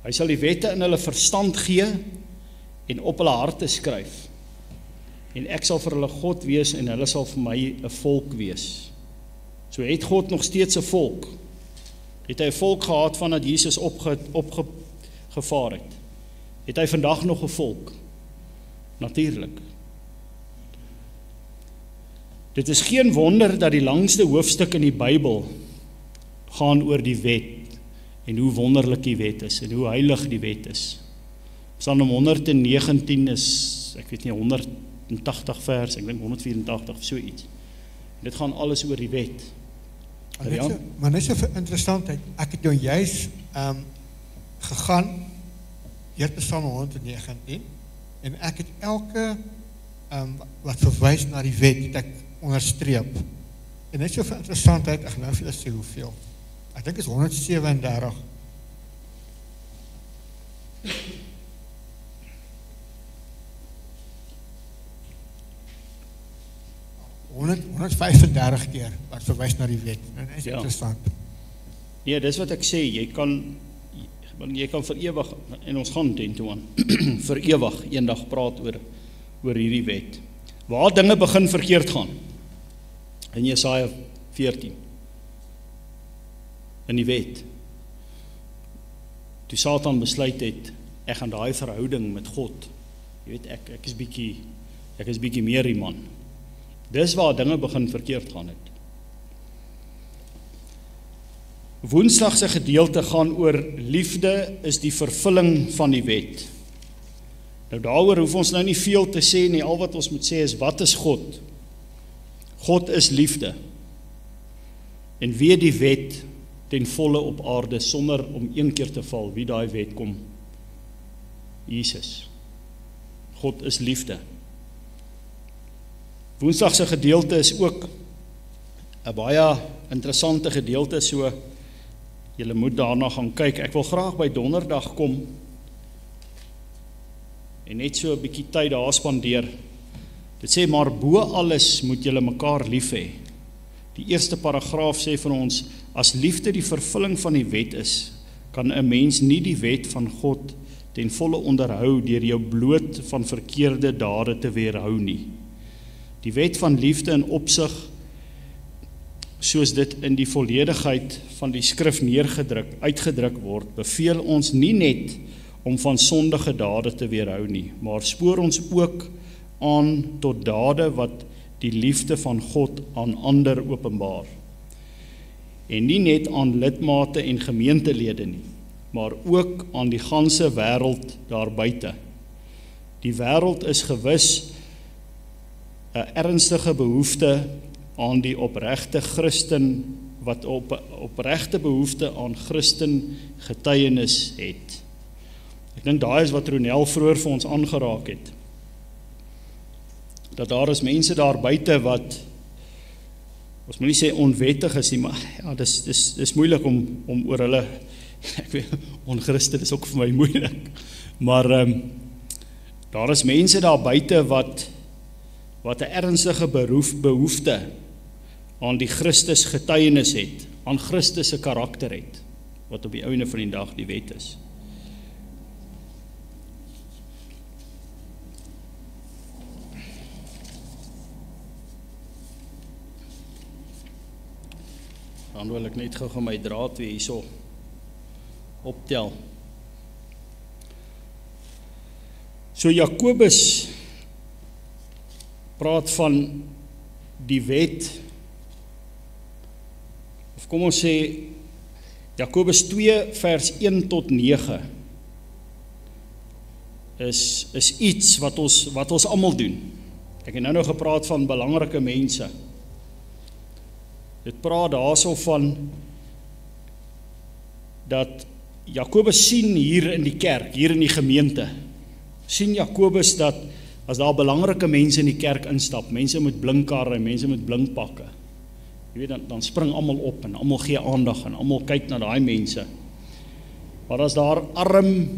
Hy sal die wette in hulle verstand gee en op hulle harte skryf. En ek sal vir hulle God wees en hulle sal vir my 'n volk wees. So het God nog steeds 'n volk. Het hy 'n volk gehad vandat Jesus opgevaar het? Het hy vandag nog 'n volk? Natuurlik. Dit is geen wonder dat die langste hoofstuk in die Bybel gaan oor die wet en hoe wonderlik die wet is en hoe heilig die wet is. Psalm 119 is, ek weet nie, 180 vers, ek dink 184 of so iets. Dit gaan alles oor die wet. Maar net so vir interessantheid, ek het nou juis gegaan deur Psalm 119 en ek het elke wat verwys na die wet het ek onderstreep. En net so vir interessantheid, ek nou vir julle sê hoeveel. Ek dink is 137. 135 keer wat verwys na die wet. En dit is interessant. Ja, dis wat ek sê, jy kan vir ewig, en ons gaan ten toe aan, vir ewig eendag praat oor hierdie wet. Waar dinge begin verkeerd gaan, in Jesaja 14, in die wet, toe Satan besluit het, ek gaan daai verhouding met God, jy weet, ek is bietjie meer die man. Dis waar dinge begin verkeerd gaan het. Woensdag se gedeelte gaan oor liefde is die vervulling van die wet. Nou daaroor hoef ons nou nie veel te sê nie, al wat ons moet sê is, wat is God? God is liefde. En wie die wet ten volle op aarde, sonder om een keer te val, wie daai wet kom? Jesus. God is liefde. Woensdag se gedeelte is ook 'n baie interessante gedeelte, so julle moet daarna gaan kyk. Ek wil graag by donderdag kom en net so 'n bietjie tyd daar spandeer. Dit sê, maar bo alles moet julle mekaar lief hê. Die eerste paragraaf sê vir ons, as liefde die vervulling van die wet is, kan 'n mens nie die wet van God ten volle onderhou deur jou bloot van verkeerde dade te weerhou nie. Die wet van liefde in opsig, soos dit in die volledigheid van die skrif uitgedruk word, beveel ons nie net om van sondige dade te weerhou nie, maar spoor ons ook aan tot dade wat die liefde van God aan ander openbaar. En nie net aan lidmate en gemeentelede nie, maar ook aan die ganse wêreld daar buite. Die wêreld is gewis 'n ernstige behoefte aan die opregte Christen, wat opregte behoefte aan Christen getuienis het. Ek dink daai is wat Ronel vroeër vir ons aangeraak het. Dat daar is mense daar buite wat, ons moet nie sê onwettig is nie, maar ja, dis moeilik om oor hulle, ek weet, onchristen is ook vir my moeilik, maar daar is mense daar buite wat 'n ernstige behoefte aan die Christus getuienis het, aan Christus se karakter het, wat op die einde van die dag die wet is. Dan wil ek net gou my draad weer hierso optel. So Jakobus praat van die wet, of kom ons sê, Jakobus 2 vers 1 tot 9, is iets wat ons almal doen. Ek het nou gepraat van belangrike mense. Dit praat daarso van dat Jakobus sien hier in die kerk, hier in die gemeente, sien Jakobus dat as daar belangrike mense in die kerk instap, mense met blinkkarre, mense met blinkpakke, jy weet, dan spring almal op en almal gee aandag en almal kyk na daai mense. Maar as daar arm,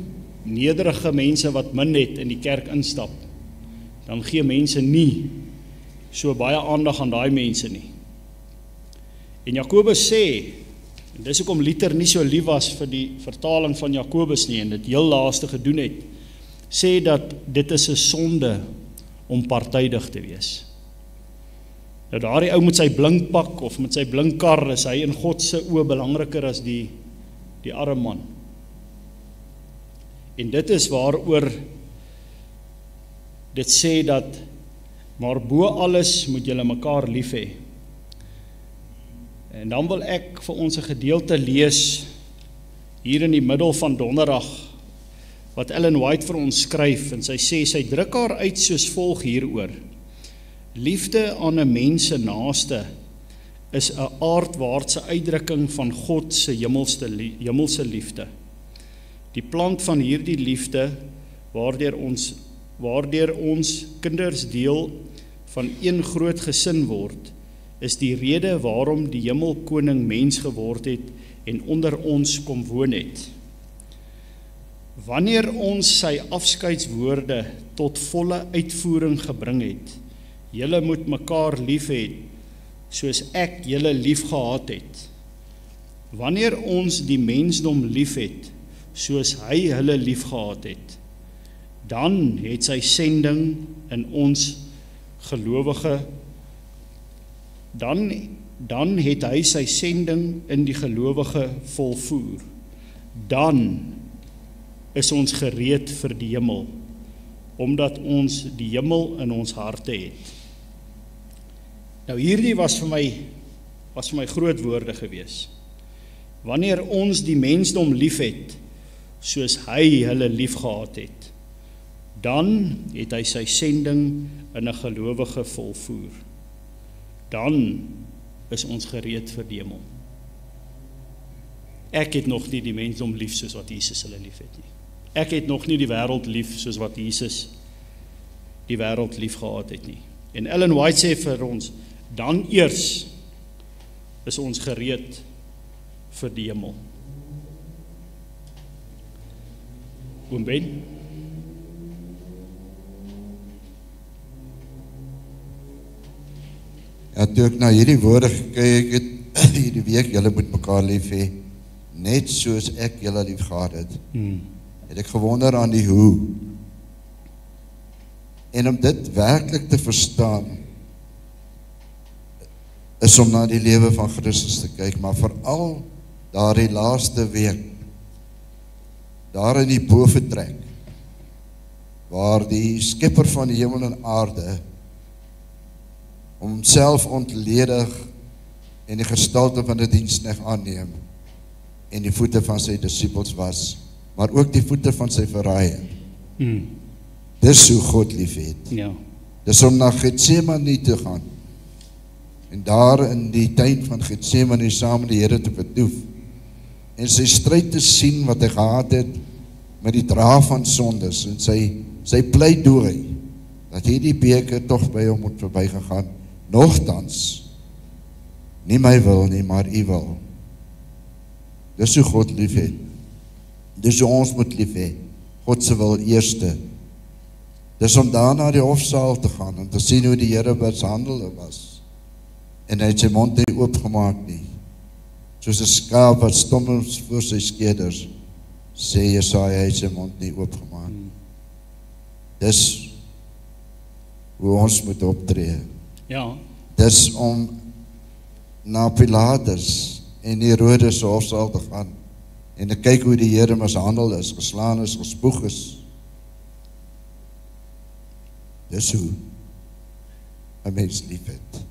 nederige mense wat min het in die kerk instap, dan gee mense nie so baie aandag aan daai mense nie. En Jakobus sê, en dis hoekom Luther nie so lief was vir die vertaling van Jakobus nie, en dit heel laaste gedoen het, sê dat dit is 'n sonde om partydig te wees. Nou daardie ou met sy blinkpak of met sy blinkkar, is hy in God se oë belangriker as die arme man. En dit is waaroor dit sê dat, maar bo alles moet julle mekaar lief hê. En dan wil ek vir ons 'n gedeelte lees, hier in die middel van donderdag, wat Ellen White vir ons skryf, en sy sê, sy druk haar uit soos volg hieroor. Liefde aan 'n mens se naaste is 'n aardwaartse uitdrukking van God se hemelse liefde. Die plant van hierdie liefde, waardeur ons kinders deel van een groot gesin word, is die rede waarom die hemelkoning mens geword het en onder ons kom woon het. Wanneer ons sy afskeidswoorde tot volle uitvoering gebring het, julle moet mekaar lief hê, soos ek julle lief gehad het. Wanneer ons die mensdom lief het, soos hy hulle lief gehad het, dan het sy sending in ons gelowige, dan het hy sy sending in die gelowige volvoer. Dan is ons gereed vir die hemel, omdat ons die hemel in ons harte het. Nou hierdie was vir my groot woorde gewees. Wanneer ons die mensdom lief het, soos hy hulle lief gehad het, dan het hy sy sending in 'n gelowige volvoer. Dan is ons gereed vir die hemel. Ek het nog nie die mensdom lief soos wat Jesus hulle lief het nie. Ek het nog nie die wêreld lief soos wat Jesus die wêreld lief gehad het nie. En Ellen White sê vir ons, dan eers is ons gereed vir die hemel. Oom Ben? Ja, toe ek na hierdie woorde gekyk het, hierdie week, julle moet mekaar lief hê, net soos ek julle lief gehad het, het ek gewonder aan die hoe. En om dit werklik te verstaan, is om na die lewe van Christus te kyk, maar veral daar die laaste week, daar in die boventrek, waar die skepper van die hemel en aarde, om homself ontledig en die gestalte van die diensknegt aanneem, en die voete van sy disippels was, maar ook die voete van sy verraaier. Dis hoe God lief het. Ja. Dis om na Getsemane te gaan, en daar in die tuin van Getsemane saam met die Here te vertoef, en sy stryd te sien wat hy gehad het, met die dra van sondes, en sy pleidooi, dat hierdie beker toch by hom moet verbygegaan, nogtans, nie my wil nie, maar u wil. Dis hoe God lief het. Dis hoe ons moet lief hê. God se wil eerste. Dis om daarna die hofsaal te gaan, en te sien hoe die Here mishandel was, en hy het sy mond nie oopgemaak nie, soos 'n skaap wat stom is voor sy skeders, sê Jesaja, hy het sy mond nie oopgemaak. Dis hoe ons moet optree. Ja. Dis om na Pilatus en Herodes se hofsaal te gaan, en te kyk hoe die Here mishandel is, geslaan is, gespoeg is. Dis hoe 'n mens lief het.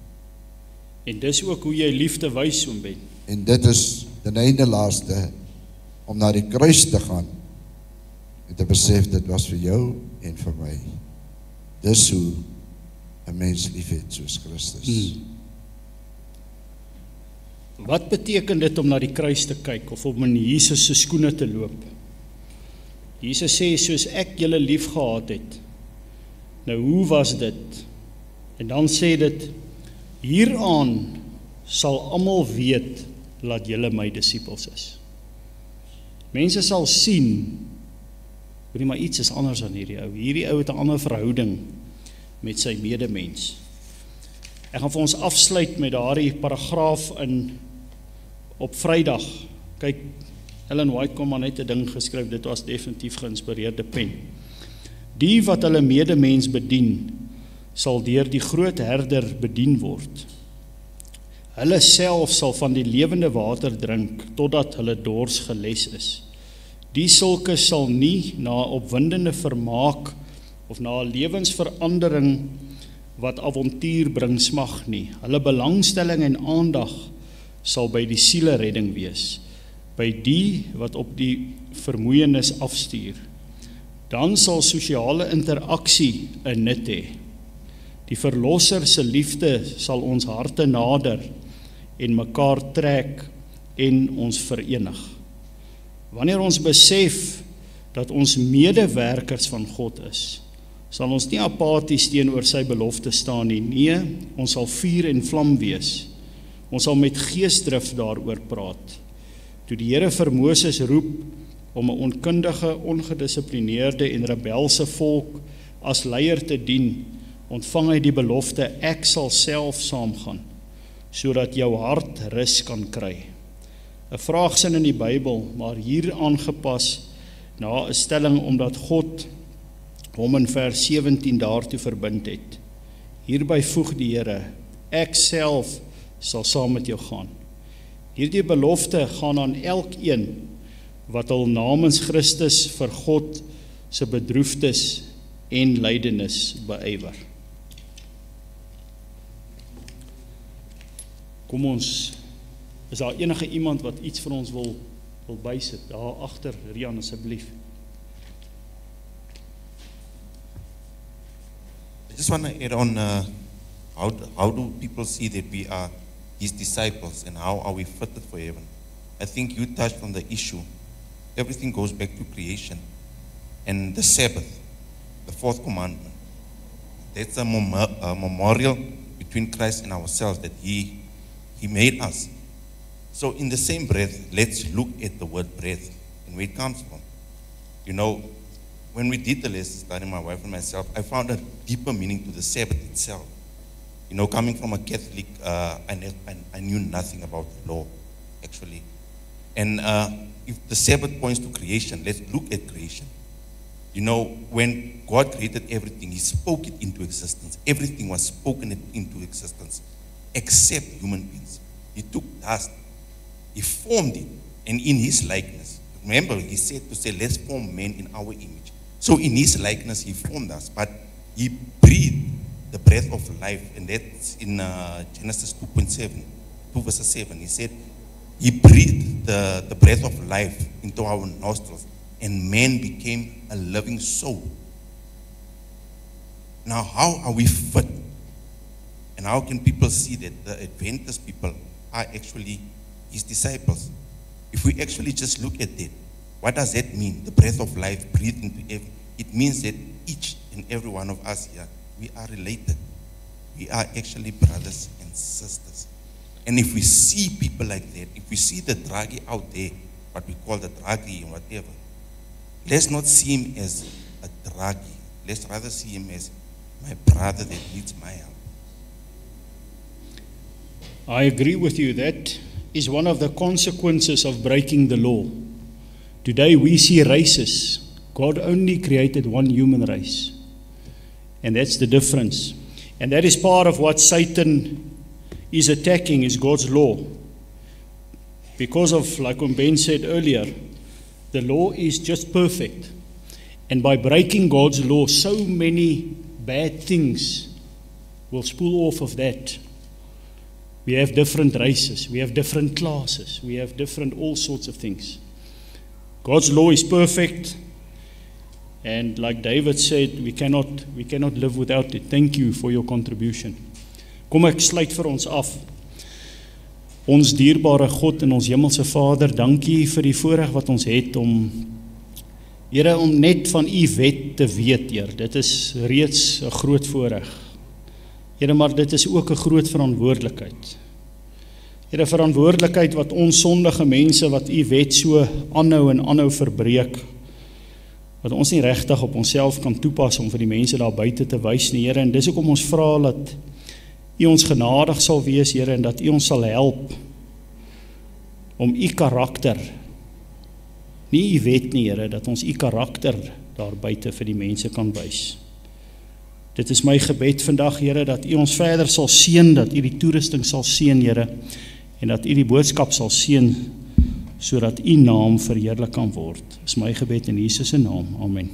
En dis ook hoe jy liefde wys, oom Ben. En dit is ten einde laaste, om na die kruis te gaan, en te besef dit was vir jou en vir my. Dis hoe 'n mens lief het soos Christus. Wat beteken dit om na die kruis te kyk of om in Jesus se skoene te loop? Jesus sê, soos ek julle lief gehad het. Nou, hoe was dit? En dan sê dit, hieraan sal almal weet dat julle my disippels is. Mense sal sien, maar iets is anders dan hierdie ou. Hierdie ou het 'n ander verhouding met sy medemens. Ek gaan vir ons afsluit met daardie paragraaf op Vrydag. Kyk, Ellen White kom maar net 'n ding geskryf, dit was definitief geïnspireerde pen. Die wat hulle medemens bedien, sal deur die groot herder bedien word. Hulle self sal van die lewende water drink, totdat hulle dors geles is. Die sulke sal nie na opwindende vermaak, of na 'n lewensverandering wat avontuur bring smag nie. Hulle belangstelling en aandag sal by die sieleredding wees, by die wat op die vermoeienis afstuur. Dan sal sosiale interaksie 'n nut hê. Die Verlosser se liefde sal ons harte nader en mekaar trek en ons verenig. Wanneer ons besef dat ons medewerkers van God is, sal ons nie apaties teenoor sy belofte staan nie. Nee, ons sal vuur en vlam wees. Ons sal met geesdrif daaroor praat. Toe die Here vir Moses roep om 'n onkundige, ongedissiplineerde en rebelse volk as leier te dien, ontvang hy die belofte, ek sal self saamgaan, sodat jou hart rus kan kry. 'n Vraagsin in die Bybel, maar hier aangepas na 'n stelling omdat God hom in vers 17 daartoe verbind het. Hierby voeg die Here, ek self sal saam met jou gaan. Hierdie belofte gaan aan elkeen wat hul namens Christus vir God se bedroefdes en lydenis beywer. Kom ons, is daar enige iemand wat iets vir ons wil bysit? Daar agter, Rian, asseblief. I just want to add on how do people see that we are his disciples and how are we fitted for heaven? I think you touched on the issue. Everything goes back to creation and the Sabbath, the fourth commandment. That's a memorial between Christ and ourselves that he made us. So in the same breath, let's look at the word breath and where it comes from. You know, when we did the lesson study, my wife and myself, I found a deeper meaning to the Sabbath itself. You know, coming from a Catholic, I knew nothing about the law, actually. And if the Sabbath points to creation, let's look at creation. You know, when God created everything, he spoke it into existence. Everything was spoken into existence, except human beings. He took dust, he formed it, and in his likeness. Remember, he said to say, let's form man in our image. So in his likeness, he formed us, but he breathed the breath of life, and that's in Genesis 2 verses 7. He said, he breathed the breath of life into our nostrils, and man became a living soul. Now, how are we fit? And how can people see that the Adventist people are actually his disciples? If we actually just look at that, what does that mean? The breath of life breathed into every. It means that each and every one of us here, we are related. We are actually brothers and sisters. And if we see people like that, if we see the druggie out there, what we call the druggie and whatever, let's not see him as a druggie. Let's rather see him as my brother that needs my help. I agree with you. That is one of the consequences of breaking the law. Today we see races. God only created one human race. And that's the difference. And that is part of what Satan is attacking, is God's law. Because of, like when Ben said earlier, the law is just perfect. And by breaking God's law, so many bad things will spool off of that. We have different races, we have different classes, we have different all sorts of things. God's law is perfect, And like David said, we cannot live without it. Thank you for your contribution. Kom ek sluit vir ons af. Ons dierbare God en ons hemelse Vader, dankie vir die voorreg wat ons het om, Here, om net van u wet te weet, Heer. Dit is reeds 'n groot voorreg. Here, maar dit is ook 'n groot verantwoordelikheid. Here, verantwoordelikheid wat ons sondige mense wat u wet so aanhou en aanhou verbreek, wat ons nie regtig op onsself kan toepas om vir die mense daar buite te wys nie, Here, en dis hoekom ons vra dat u ons genadig sal wees, Here, en dat u ons sal help om u karakter, nie u wet nie, Here, dat ons u karakter daar buite vir die mense kan wys. Dit is my gebed vandag, Here, dat u ons verder sal seën, dat u die toerusting sal seën, Here, en dat u die boodskap sal seën, sodat u naam verheerlik kan word. Dis my gebed in Jesus se naam. Amen.